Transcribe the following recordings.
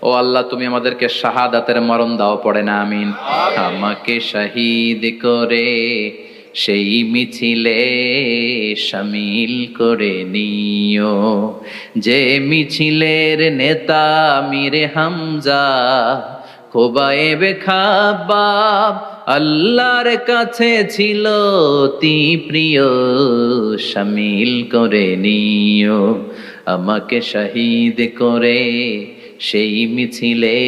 ও আল্লাহ তুমি আমাদেরকে শাহাদাতের মরণ দাও, পড়ে না আমিন। আমাকে শহীদ করে সেই মিছিলে শামিল করে নিও, যে মিছিলের নেতা মীরে হামজা খোবায়েবে খাব্বাব আল্লাহর কাছে ছিল অতি প্রিয়, শামিল করে নিও। আমাকে শহীদ করে সেই মিছিলে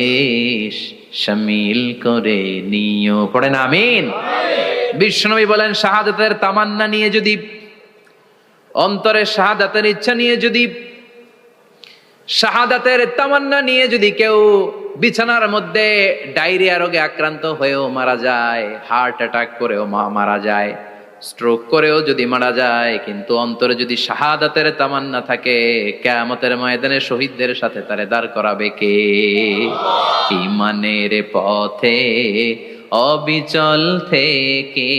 শামিল করে নিও, পড়েন আমিন। বিশ্বনবী বলেন শাহাদাতের তামান্না নিয়ে যদি, অন্তরে শাহাদাতের ইচ্ছা নিয়ে যদি, শাহাদাতের তামান্না নিয়ে যদি কেউ বিছানার মধ্যে ডায়রিয়া রোগে আক্রান্ত হয়েও মারা যায়, হার্ট অ্যাটাক করেও মারা যায়, স্ট্রোক করেও যদি মারা যায়, কিন্তু অন্তরে যদি শাহাদাতের তামান্না থাকে, কিয়ামতের ময়দানে শহীদদের সাথে তারে দাঁড় করাবে কে? ঈমানের পথে অবিচল থেকে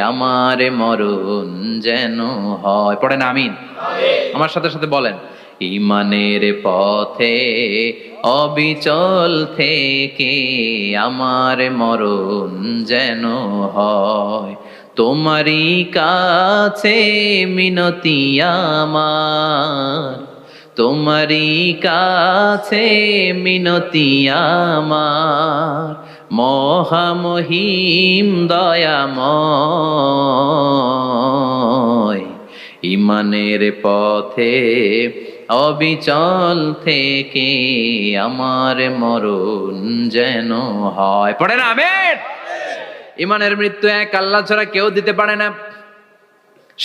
আমার মরণ যেন হয়, পড়েন আমিন। আমার সাথে সাথে বলেন, ঈমানের পথে অবিচল থেকে আমার মরণ যেন হয়, তোমারই কাছে মিনতি আমার, তোমারই কাছে মিনতি আমার, মহামহিম দয়াময়। ঈমানের পথে অবিচল থেকে আমার মরণ যেন হয়, পড়েন আমিন। ঈমানের মৃত্যু এক আল্লাহ ছাড়া কেউ দিতে পারে না,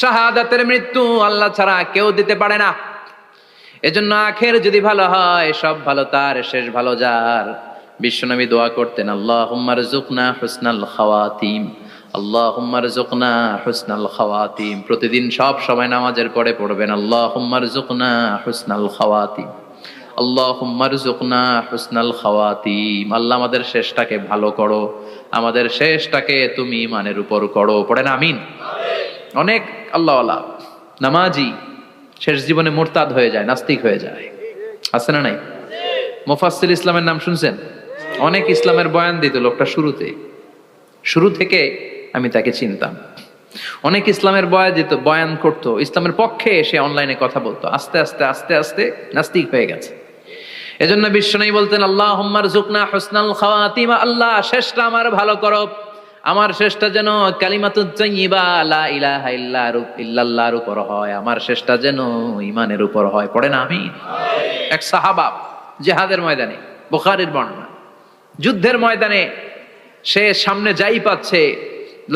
শাহাদাতের মৃত্যু আল্লাহ ছাড়া কেউ দিতে পারে না। এজন্য আখের যদি ভালো হয়, সব ভালো তার, শেষ ভালো যার। বিশ্বনবী দোয়া করতেন, আল্লাহুম্মা রযুকনা হুসনাল খাওয়াতিম, আল্লাহুম্মা রযুকনা হুসনাল খাওয়াতিম। প্রতিদিন সব সময় নামাজের পরে পড়বেন, আল্লাহুম্মা রযুকনা হুসনাল খাওয়াতিম, আল্লাহুম্মা রযুকনা হুসনাল খাওয়াতিম। আল্লাহ আমাদের শেষটাকে ভালো করো, আমাদের শেষটাকে তুমি ঈমানের উপর করো, পড়েন আমিন। অনেক আল্লাহওয়ালা নামাজি শেষ জীবনে মুরতাদ হয়ে যায়, নাস্তিক হয়ে যায়, আছে না নাই? মুফাসসির ইসলামের নাম শুনছেন? অনেক ইসলামের বয়ান দিত লোকটা শুরু থেকে আমি তাকে চিনতাম। অনেক ইসলামের বয়ান করতো, ইসলামের পক্ষে এসে অনলাইনে কথা বলতো, আস্তে আস্তে আস্তে আস্তে নাস্তিক হয়ে গেছে। এজন্য বিশ্বনবী বলতেন, আল্লাহুম্মা রযুকনা হুসনাল খাওয়াতিম, আল্লাহ শেষটা আমার ভালো করো, আমার শেষটা যেন কালিমাতুত তাইয়্যিবা লা ইলাহা ইল্লাল্লাহর উপর হয়, আমার শেষটা যেন ঈমানের উপর হয়, পড়েন আমিন। এক সাহাবা জিহাদের ময়দানে, বুখারীর বর্ণনা, যুদ্ধের ময়দানে সে সামনে যাই পাচ্ছে,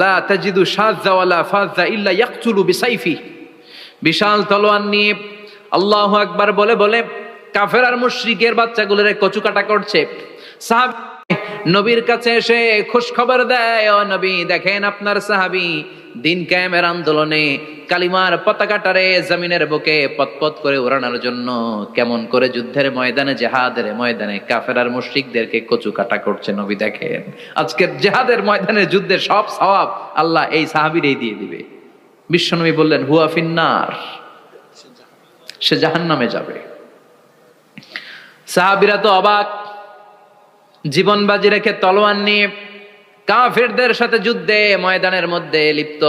লা তাজিদু শাযযা ওয়ালা ফাযযা ইল্লা ইয়াকতুলু বিসাইফি, বিশাল তলোয়ার নিয়ে আল্লাহু আকবার বলে বলে কাফের আর মুশরিকের বাচ্চাগুলোরে কচুকাটা করছে। সাহাবী নবীর কাছে এসে খুশ খবর দেয়, ও নবী দেখেন আপনার সাহাবী দিন কায়েমের আন্দোলনে কালিমার পতাকাটারে জমিনের বুকে পতপত করে উড়ানোর জন্য কেমন করে যুদ্ধের ময়দানে, জিহাদের ময়দানে কাফের আর মুশরিকদেরকে কচুকাটা করছে। নবী দেখেন আজকের জিহাদের ময়দানে যুদ্ধের সব সওয়াব আল্লাহ এই সাহাবীরই দিয়ে দিবে। বিশ্বনবী বললেন, হুয়া ফিন্নার, সে জাহান্নামে যাবে। সাহাবীরা তো অবাক, জীবন বাজি রেখে তলোয়ার নিয়ে কাফেরদের সাথে যুদ্ধে ময়দানের মধ্যে লিপ্ত,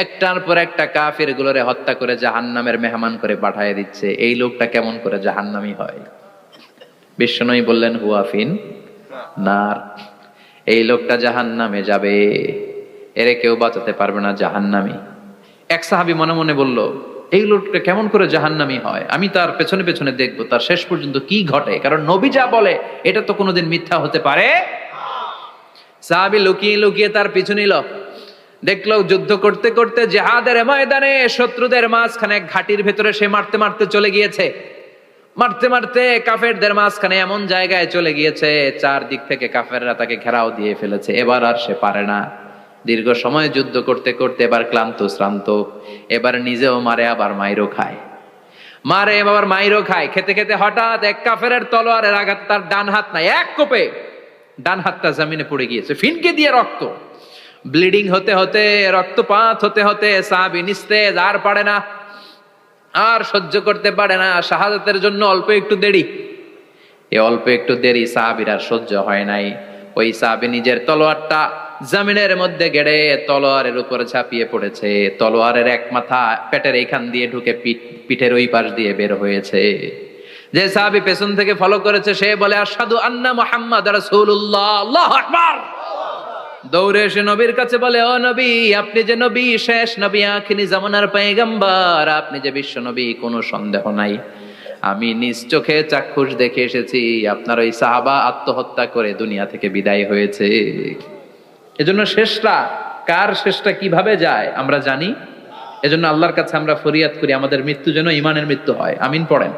একটার পর একটা কাফের গুলোরে হত্যা করে জাহান্নামের মেহমান করে পাঠিয়ে দিচ্ছে। এই লোকটা কেমন করে জাহান্নামী হয়? বিশ্বনবী বললেন, হুয়া ফিন নার, এই লোকটা জাহান্নামে যাবে, এরে কেউ বাঁচাতে পারবে না, জাহান্নামী। এক সাহাবী মনে মনে বলল, এই লোকটা কেমন করে জাহান্নামী হয়, আমি তার পেছনে পেছনে দেখবো তার শেষ পর্যন্ত কি ঘটে, কারণ নবী যা বলে এটা তো কোনোদিন মিথ্যা হতে পারে। সাহাবী লুকিয়ে লুকিয়ে তার পিছু নিল, দেখলো যুদ্ধ করতে করতে জিহাদের ময়দানে শত্রুদের মাঝখানে ঘাটির ভেতরে সে মারতে মারতে চলে গিয়েছে, মারতে মারতে কাফেরদের মাঝখানে এমন জায়গায় চলে গিয়েছে চারদিক থেকে কাফেররা তাকে ঘেরাও দিয়ে ফেলেছে। এবার আর সে পারে না, দীর্ঘ সময় যুদ্ধ করতে করতে এবার ক্লান্ত শ্রান্ত, এবার নিজেও মারে আবার মাইরও খায়, মারে আবার মাইরও খায়। খেতে খেতে হঠাৎ এক কাফেরের তলোয়ারের আঘাত তার ডান হাত নাই, এক কোপে ডান হাতটা জমিনে পড়ে গিয়েছে, ফিনকে দিয়ে রক্ত, ব্লিডিং হতে হতে, রক্তপাত হতে হতে সাহাবী নিস্তেজ, আর পারে না, আর সহ্য করতে পারে না, শাহাদাতের জন্য অল্প একটু দেরি। এই অল্প একটু দেরি সাহাবীর আর সহ্য হয় নাই। ওই সাহাবী নিজের তলোয়ারটা জমিনের মধ্যে গেড়ে তলোয়ারের উপর ঝাঁপিয়ে পড়েছে। তলোয়ারের এক মাথা পেটের এইখান দিয়ে ঢুকে পিঠের ওই পাশ দিয়ে বের হয়েছে। যে সাহাবী পেছন থেকে ফলো করেছে সে বলে আশহাদু আন্না মুহাম্মাদ রাসূলুল্লাহ, আল্লাহু আকবার। দৌড়ে এসে নবীর কাছে বলে, ও নবী, আপনি যে নবী, শেষ নবী, আখিরি জামানার পয়গম্বর, আপনি যে বিশ্ব নবী, কোনো সন্দেহ নাই। আমি নিজ চোখে চাক্ষুষ দেখে এসেছি আপনার ওই সাহাবা আত্মহত্যা করে দুনিয়া থেকে বিদায় হয়েছে। এজন্য শেষটা কার, শেষটা কিভাবে যায় আমরা জানি। এজন্য আল্লাহর কাছে আমরা ফরিয়াদ করি আমাদের মৃত্যু যেন ঈমানের মৃত্যু হয়। আমিন পড়েন।